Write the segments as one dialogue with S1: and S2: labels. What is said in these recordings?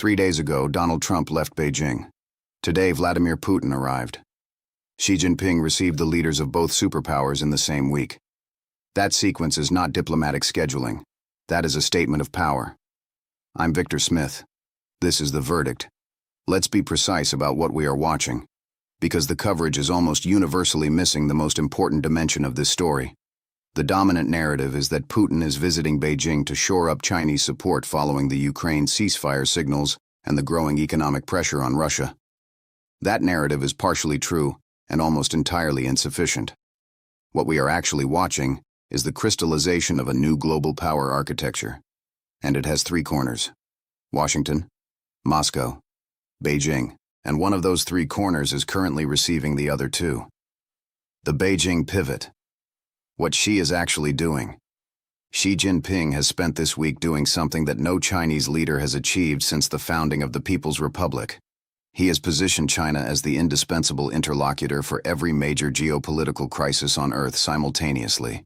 S1: 3 days ago, Donald Trump left Beijing. Today, Vladimir Putin arrived. Xi Jinping received the leaders of both superpowers in the same week. That sequence is not diplomatic scheduling. That is a statement of power. I'm Victor Smith. This is the verdict. Let's be precise about what we are watching, because the coverage is almost universally missing the most important dimension of this story. The dominant narrative is that Putin is visiting Beijing to shore up Chinese support following the Ukraine ceasefire signals and the growing economic pressure on Russia. That narrative is partially true and almost entirely insufficient. What we are actually watching is the crystallization of a new global power architecture. And it has three corners: Washington, Moscow, Beijing, and one of those three corners is currently receiving the other two. The Beijing pivot. What Xi is actually doing. Xi Jinping has spent this week doing something that no Chinese leader has achieved since the founding of the People's Republic. He has positioned China as the indispensable interlocutor for every major geopolitical crisis on Earth simultaneously.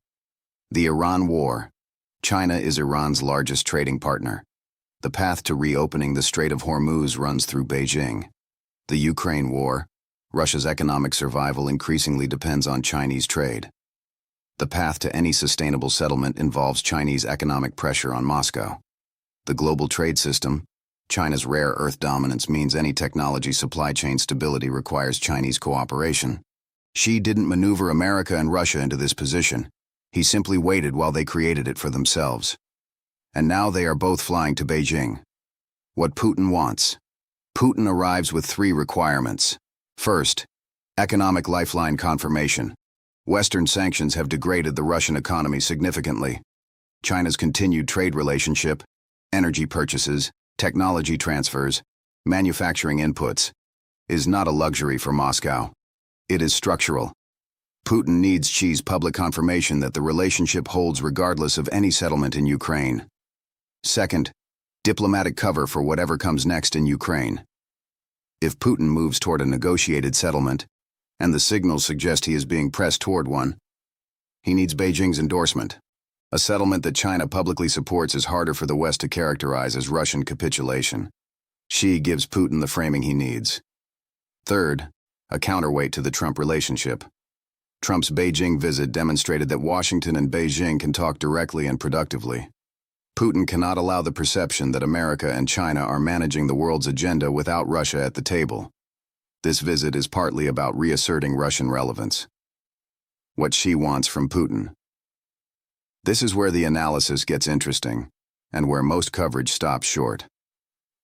S1: The Iran War. China is Iran's largest trading partner. The path to reopening the Strait of Hormuz runs through Beijing. The Ukraine War. Russia's economic survival increasingly depends on Chinese trade. The path to any sustainable settlement involves Chinese economic pressure on Moscow. The global trade system. China's rare earth dominance means any technology supply chain stability requires Chinese cooperation. Xi didn't maneuver America and Russia into this position. He simply waited while they created it for themselves. And now they are both flying to Beijing. What Putin wants. Putin arrives with three requirements. First, economic lifeline confirmation. Western sanctions have degraded the Russian economy significantly. China's continued trade relationship, energy purchases, technology transfers, manufacturing inputs, is not a luxury for Moscow. It is structural. Putin needs Xi's public confirmation that the relationship holds regardless of any settlement in Ukraine. Second, diplomatic cover for whatever comes next in Ukraine. If Putin moves toward a negotiated settlement, and the signals suggest he is being pressed toward one, he needs Beijing's endorsement. A settlement that China publicly supports is harder for the West to characterize as Russian capitulation. Xi gives Putin the framing he needs. Third, a counterweight to the Trump relationship. Trump's Beijing visit demonstrated that Washington and Beijing can talk directly and productively. Putin cannot allow the perception that America and China are managing the world's agenda without Russia at the table. This visit is partly about reasserting Russian relevance. What Xi wants from Putin. This is where the analysis gets interesting, and where most coverage stops short.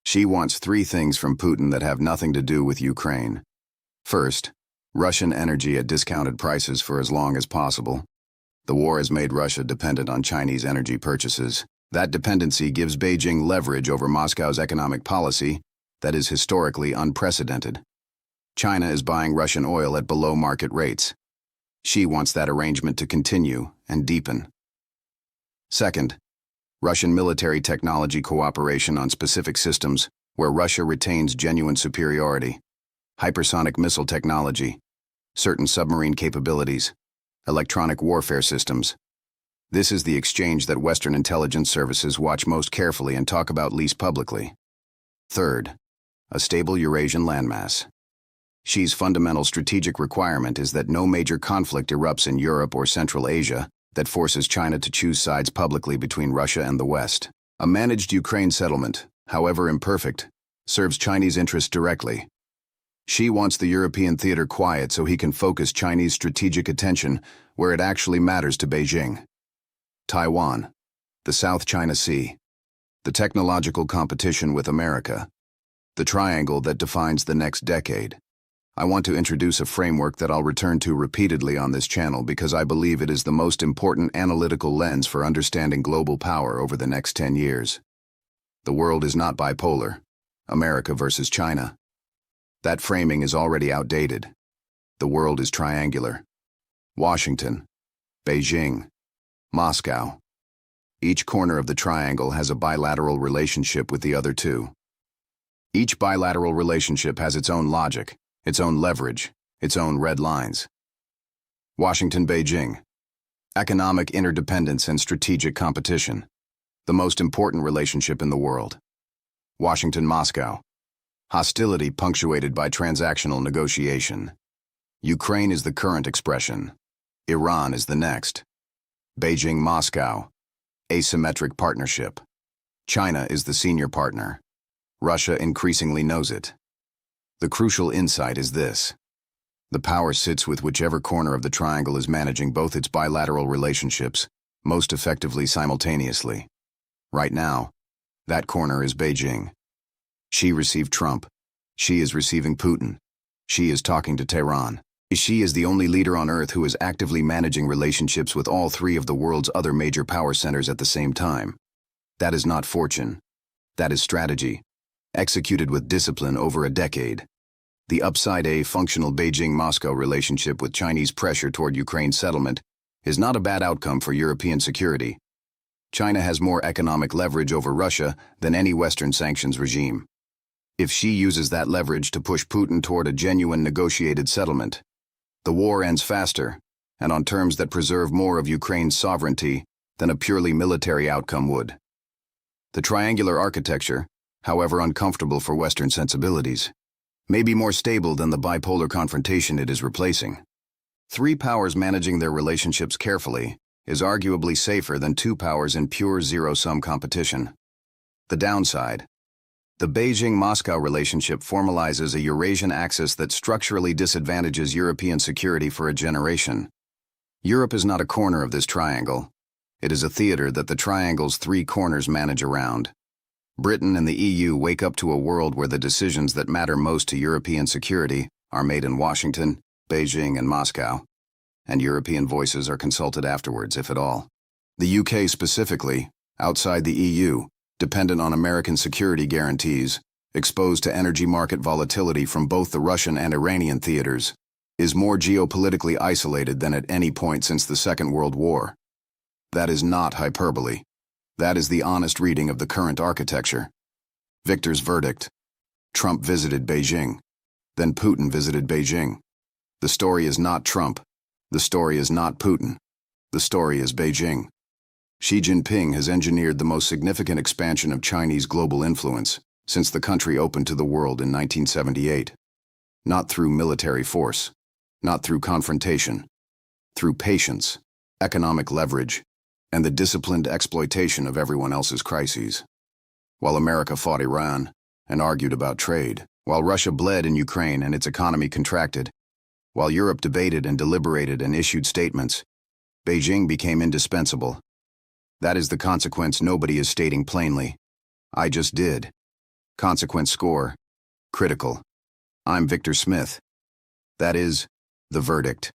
S1: Xi wants three things from Putin that have nothing to do with Ukraine. First, Russian energy at discounted prices for as long as possible. The war has made Russia dependent on Chinese energy purchases. That dependency gives Beijing leverage over Moscow's economic policy that is historically unprecedented. China is buying Russian oil at below market rates. Xi wants that arrangement to continue and deepen. Second, Russian military technology cooperation on specific systems where Russia retains genuine superiority. Hypersonic missile technology, certain submarine capabilities, electronic warfare systems. This is the exchange that Western intelligence services watch most carefully and talk about least publicly. Third, a stable Eurasian landmass. Xi's fundamental strategic requirement is that no major conflict erupts in Europe or Central Asia that forces China to choose sides publicly between Russia and the West. A managed Ukraine settlement, however imperfect, serves Chinese interests directly. Xi wants the European theater quiet so he can focus Chinese strategic attention where it actually matters to Beijing. Taiwan, the South China Sea, the technological competition with America, the triangle that defines the next decade. I want to introduce a framework that I'll return to repeatedly on this channel because I believe it is the most important analytical lens for understanding global power over the next 10 years. The world is not bipolar, America versus China. That framing is already outdated. The world is triangular. Washington, Beijing, Moscow. Each corner of the triangle has a bilateral relationship with the other two. Each bilateral relationship has its own logic, its own leverage, its own red lines. Washington-Beijing. Economic interdependence and strategic competition. The most important relationship in the world. Washington, Moscow. Hostility punctuated by transactional negotiation. Ukraine is the current expression. Iran is the next. Beijing, Moscow. Asymmetric partnership. China is the senior partner. Russia increasingly knows it. The crucial insight is this. The power sits with whichever corner of the triangle is managing both its bilateral relationships most effectively simultaneously. Right now, that corner is Beijing. She received Trump. She is receiving Putin. She is talking to Tehran. She is the only leader on Earth who is actively managing relationships with all three of the world's other major power centers at the same time. That is not fortune. That is strategy, executed with discipline over a decade. The upside-A functional Beijing-Moscow relationship with Chinese pressure toward Ukraine settlement is not a bad outcome for European security. China has more economic leverage over Russia than any Western sanctions regime. If she uses that leverage to push Putin toward a genuine negotiated settlement, the war ends faster, and on terms that preserve more of Ukraine's sovereignty than a purely military outcome would. The triangular architecture, however uncomfortable for Western sensibilities, may be more stable than the bipolar confrontation it is replacing. Three powers managing their relationships carefully is arguably safer than two powers in pure zero-sum competition. The downside: the Beijing-Moscow relationship formalizes a Eurasian axis that structurally disadvantages European security for a generation. Europe is not a corner of this triangle. It is a theater that the triangle's three corners manage around. Britain and the EU wake up to a world where the decisions that matter most to European security are made in Washington, Beijing, and Moscow, and European voices are consulted afterwards, if at all. The UK specifically, outside the EU, dependent on American security guarantees, exposed to energy market volatility from both the Russian and Iranian theaters, is more geopolitically isolated than at any point since the Second World War. That is not hyperbole. That is the honest reading of the current architecture. Victor's verdict: Trump visited Beijing. Then Putin visited Beijing. The story is not Trump. The story is not Putin. The story is Beijing. Xi Jinping has engineered the most significant expansion of Chinese global influence since the country opened to the world in 1978. Not through military force, not through confrontation, through patience, economic leverage, and the disciplined exploitation of everyone else's crises. While America fought Iran and argued about trade, while Russia bled in Ukraine and its economy contracted, while Europe debated and deliberated and issued statements, Beijing became indispensable. That is the consequence nobody is stating plainly. I just did. Consequence score: critical. I'm Victor Smith. That is the verdict.